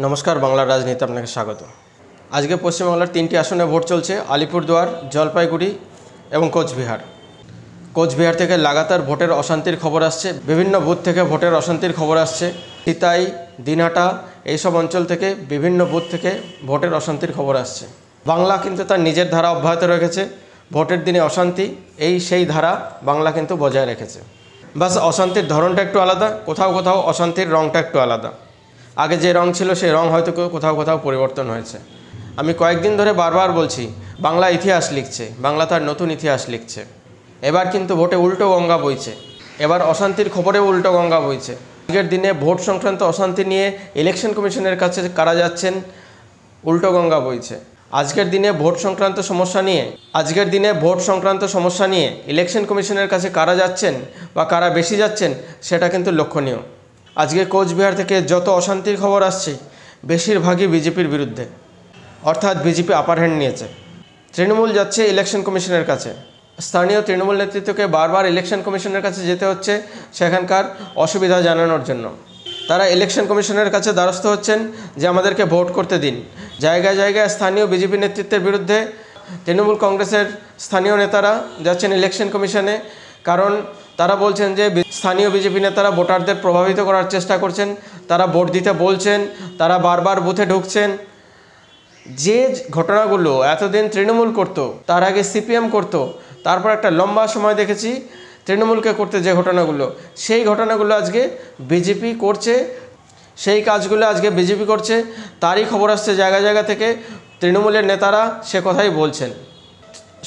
নমস্কার, বাংলার রাজনীতি আপনাকে স্বাগত। আজকে পশ্চিমবাংলার 3টি আসনে ভোট চলছে, আলিপুরদুয়ার, জলপাইগুড়ি এবং কোচবিহার। কোচবিহার থেকে লাগাতার ভোটের অশান্তির খবর আসছে, বিভিন্ন বুথ থেকে ভোটের অশান্তির খবর আসছে। সিতাই, দিনহাটা এইসব অঞ্চল থেকে বিভিন্ন বুথ থেকে ভোটের অশান্তির খবর আসছে। বাংলা কিন্তু তার নিজের ধারা অব্যাহত রেখেছে। ভোটের দিনে অশান্তি, সেই ধারা বাংলা কিন্তু বজায় রেখেছে। বাস অশান্তির ধরনটা একটু আলাদা, কোথাও কোথাও অশান্তির রঙটা একটু আলাদা। আগে যে রং ছিল সেই রং হয়তো কোথাও কোথাও পরিবর্তন হয়েছে। আমি কয়েকদিন ধরে বারবার বলছি, বাংলা ইতিহাস লিখছে, বাংলা তার নতুন ইতিহাস লিখছে। এবার কিন্তু ভোটে উল্টো গঙ্গা বইছে, এবার অশান্তির খবরেও উল্টো গঙ্গা বইছে। আজকের দিনে ভোট সংক্রান্ত অশান্তি নিয়ে ইলেকশন কমিশনের কাছে কারা যাচ্ছেন, উল্টো গঙ্গা বইছে। আজকের দিনে ভোট সংক্রান্ত সমস্যা নিয়ে ইলেকশন কমিশনের কাছে কারা যাচ্ছেন বা কারা বেশি যাচ্ছেন সেটা কিন্তু লক্ষণীয়। আজকে কোচবিহার থেকে যত অশান্তির খবর আসছে বেশিরভাগই বিজেপির বিরুদ্ধে, অর্থাৎ বিজেপি আপার হ্যান্ড নিয়েছে। তৃণমূল যাচ্ছে ইলেকশন কমিশনের কাছে, স্থানীয় তৃণমূল নেতৃত্বকে বারবার ইলেকশন কমিশনের কাছে যেতে হচ্ছে সেখানকার অসুবিধা জানানোর জন্য। তারা ইলেকশন কমিশনের কাছে দ্বারস্থ হচ্ছেন যে আমাদেরকে ভোট করতে দিন। জায়গায় জায়গায় স্থানীয় বিজেপি নেতৃত্বের বিরুদ্ধে তৃণমূল কংগ্রেসের স্থানীয় নেতারা যাচ্ছেন ইলেকশন কমিশনে, কারণ তারা বলছেন যে স্থানীয় বিজেপি নেতারা ভোটারদের প্রভাবিত করার চেষ্টা করছেন, তারা ভোট দিতে বলছেন, তারা বারবার বুথে ঢুকছেন। যে ঘটনাগুলো এতদিন তৃণমূল করতো, তার আগে সিপিএম করতো, তারপর একটা লম্বা সময় দেখেছি তৃণমূলকে করতে যে ঘটনাগুলো, সেই ঘটনাগুলো আজকে বিজেপি করছে, সেই কাজগুলো আজকে বিজেপি করছে। তারই খবর আসছে জায়গা জায়গা থেকে, তৃণমূলের নেতারা সে কথাই বলছেন।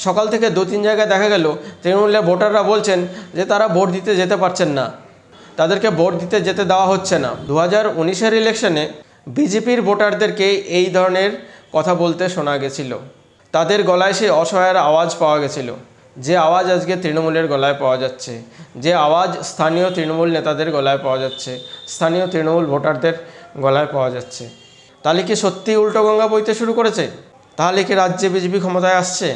সকাল থেকে 2-3 জায়গায় দেখা গেল তৃণমূলের ভোটাররা বলছেন যে তারা ভোট দিতে যেতে পারছেন না, তাদেরকে ভোট দিতে যেতে দেওয়া হচ্ছে না। 2019-এর ইলেকশনে বিজেপির ভোটারদেরকে এই ধরনের কথা বলতে শোনা গেছিল, তাদের গলায় সেই অসহায়ের আওয়াজ পাওয়া গেছিল, যে আওয়াজ আজকে তৃণমূলের গলায় পাওয়া যাচ্ছে, যে আওয়াজ স্থানীয় তৃণমূল নেতাদের গলায় পাওয়া যাচ্ছে, স্থানীয় তৃণমূল ভোটারদের গলায় পাওয়া যাচ্ছে। তাহলে কি সত্যিই উল্টো গঙ্গা বইতে শুরু করেছে? তাহলে কি রাজ্যে বিজেপি ক্ষমতায় আসছে?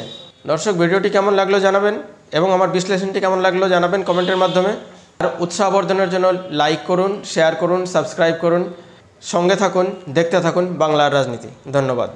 দর্শক, ভিডিওটি কেমন লাগলো জানাবেন এবং আমার বিশ্লেষণটি কেমন লাগলো জানাবেন কমেন্টের মাধ্যমে। আর উৎসাহ বর্ধনের জন্য লাইক করুন, শেয়ার করুন, সাবস্ক্রাইব করুন, সঙ্গে থাকুন, দেখতে থাকুন বাংলার রাজনীতি। ধন্যবাদ।